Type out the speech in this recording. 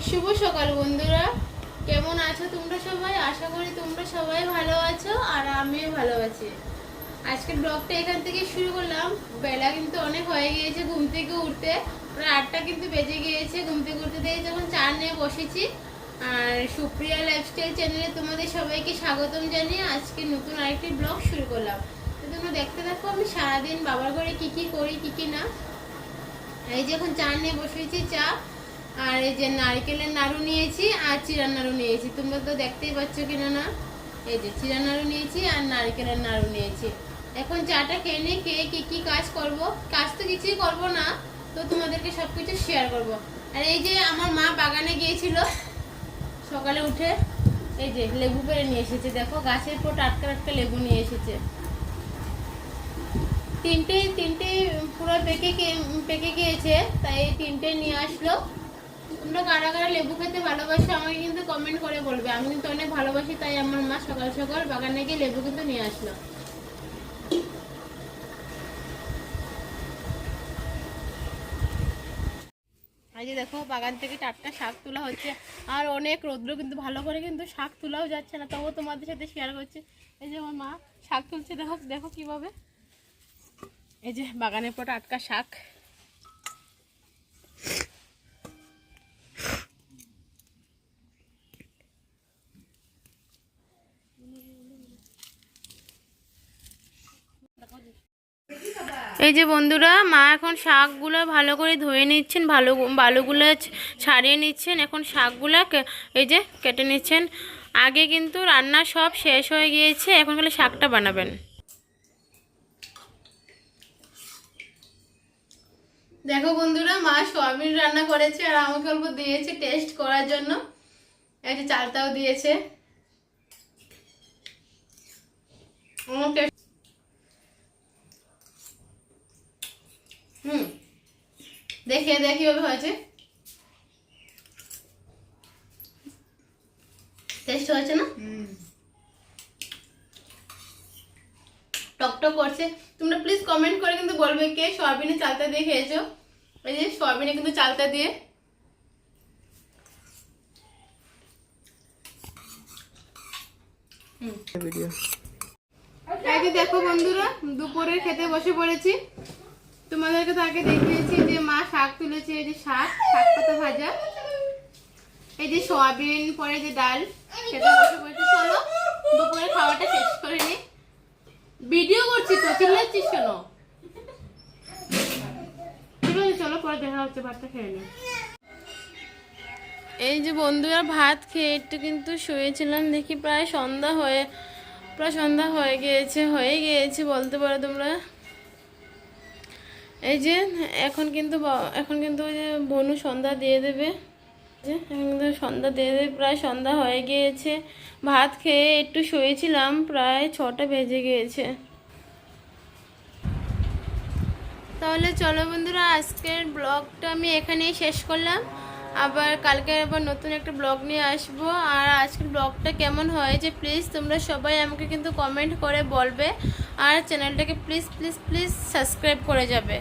শুভ সকাল বন্ধুরা, কেমন আছো তোমরা সবাই? আশা করি তোমরা সবাই ভালো আছো আর আমিও ভালো আছি। আজকের ব্লগটা এখান থেকে শুরু করলাম। বেলা কিন্তু অনেক হয়ে গিয়েছে ঘুম থেকে উঠতে, প্রায় 8টা কিন্তু বেজে গিয়েছে। ঘুম থেকে উঠতে দিয়ে যখন চা নিয়ে বসেছি। আর সুপ্রিয়া লাইফস্টাইল চ্যানেলে তোমাদের সবাইকে স্বাগতম জানিয়ে আজকে নতুন আরেকটি ব্লগ শুরু করলাম। তো তোমরা দেখতে থাকো আমি সারাদিন বাবার ঘরে কি কি করি কি কি না। এই যে এখন চা নিয়ে বসেছি, চা আর এই যে নারকেলের নাড়ু নিয়েছি আর চিড়ার নাড়ু নিয়েছি। তোমরা তো দেখতেই পাচ্ছ কিনা না, এই যে চিড়ার নাড়ু নিয়েছি আর নারকেলের নাড়ু নিয়েছি। এখন চাটা খেয়ে নিয়ে খেয়ে কি কি কাজ করব, কাজ তো কিছুই করব না, তো তোমাদেরকে সবকিছু শেয়ার করব। আর এই যে আমার মা বাগানে গিয়েছিল সকালে উঠে, এই যে লেবু পেড়ে নিয়ে এসেছে। দেখো গাছের পর টাটকা টাটকা লেবু নিয়ে এসেছে। তিনটে পুরো পেকে গিয়েছে, তাই তিনটে নিয়ে আসলো। তোমরা কারা কারা লেবু খেতে ভালোবাসো আমাকে কিন্তু কমেন্ট করে বলবে। আমি কিন্তু অনেক ভালোবাসি, তাই আমার মা সকাল সকাল বাগানে গিয়ে লেবু কিন্তু নিয়ে আসলো। এই যে দেখো বাগান থেকে টাটকা শাক তোলা হচ্ছে, আর অনেক রৌদ্র কিন্তু ভালো করে কিন্তু শাক তোলাও যাচ্ছে না, তবুও তোমাদের সাথে শেয়ার করছি। এই যে আমার মা শাক তুলছে, দেখো দেখো কিভাবে। এই যে বাগানের পর টাটকা শাক। এই যে বন্ধুরা, মা এখন শাকগুলো ভালো করে ধুয়ে নিচ্ছেন, বালুগুলো ছাড়িয়ে নিচ্ছেন। এখন শাকগুলো এই যে কেটে নিচ্ছেন। আগে কিন্তু রান্না সব শেষ হয়ে গিয়েছে, এখন খালি শাকটা বানাবেন। দেখো বন্ধুরা, মা সয়াবিন রান্না করেছে আর আমাকে অল্প দিয়েছে টেস্ট করার জন্য। এই যে চালটাও দিয়েছে। দেখে দেখি কিভাবে হয়েছে, টেস্ট হয়েছে না? টকটক করছে। তোমরা প্লিজ কমেন্ট করে কিন্তু বলবে কে সয়াবিনের চালটা দিয়ে খেয়েছো। এই যে সয়াবিনে কিন্তু চালটা দিয়ে। দেখো বন্ধুরা, দুপুরে খেতে বসে পড়েছি। তোমাদেরকে তো আগে দেখিয়েছি যে মা শাক তুলেছে। এই যে শাক পাতা ভাজা, এই যে সয়াবিন, পরে যে ডাল, খেতে বসে পড়েছি। চলো দুপুরে খাওয়াটা শেষ করে নি। ভিডিও করছি তো, চিল্লাচ্ছিস কেন? ঠিক আছে চলো, পরে দেখা হচ্ছে, ভাতটা খেয়ে নি। এই যে বন্ধুরা, ভাত খেয়ে একটু কিন্তু শুয়েছিলাম, দেখি প্রায় সন্ধ্যা হয়ে গিয়েছে বলতে পারো তোমরা। এই যে এখন কিন্তু ওই যে বনু সন্ধ্যা দিয়ে দেবে, প্রায় সন্ধ্যা হয়ে গিয়েছে। ভাত খেয়ে একটু শুয়েছিলাম, প্রায় 6টা বেজে গিয়েছে। তাহলে চলো বন্ধুরা, আজকের ব্লগটা আমি এখানেই শেষ করলাম। আবার কালকে নতুন একটা ব্লগ নিয়ে আসবো। আর আজকের ব্লগটা কেমন হয়েছে প্লিজ তোমরা সবাই আমাকে কিন্তু কমেন্ট করে বলবে। আর চ্যানেলটাকে প্লিজ প্লিজ প্লিজ সাবস্ক্রাইব করে যাবে।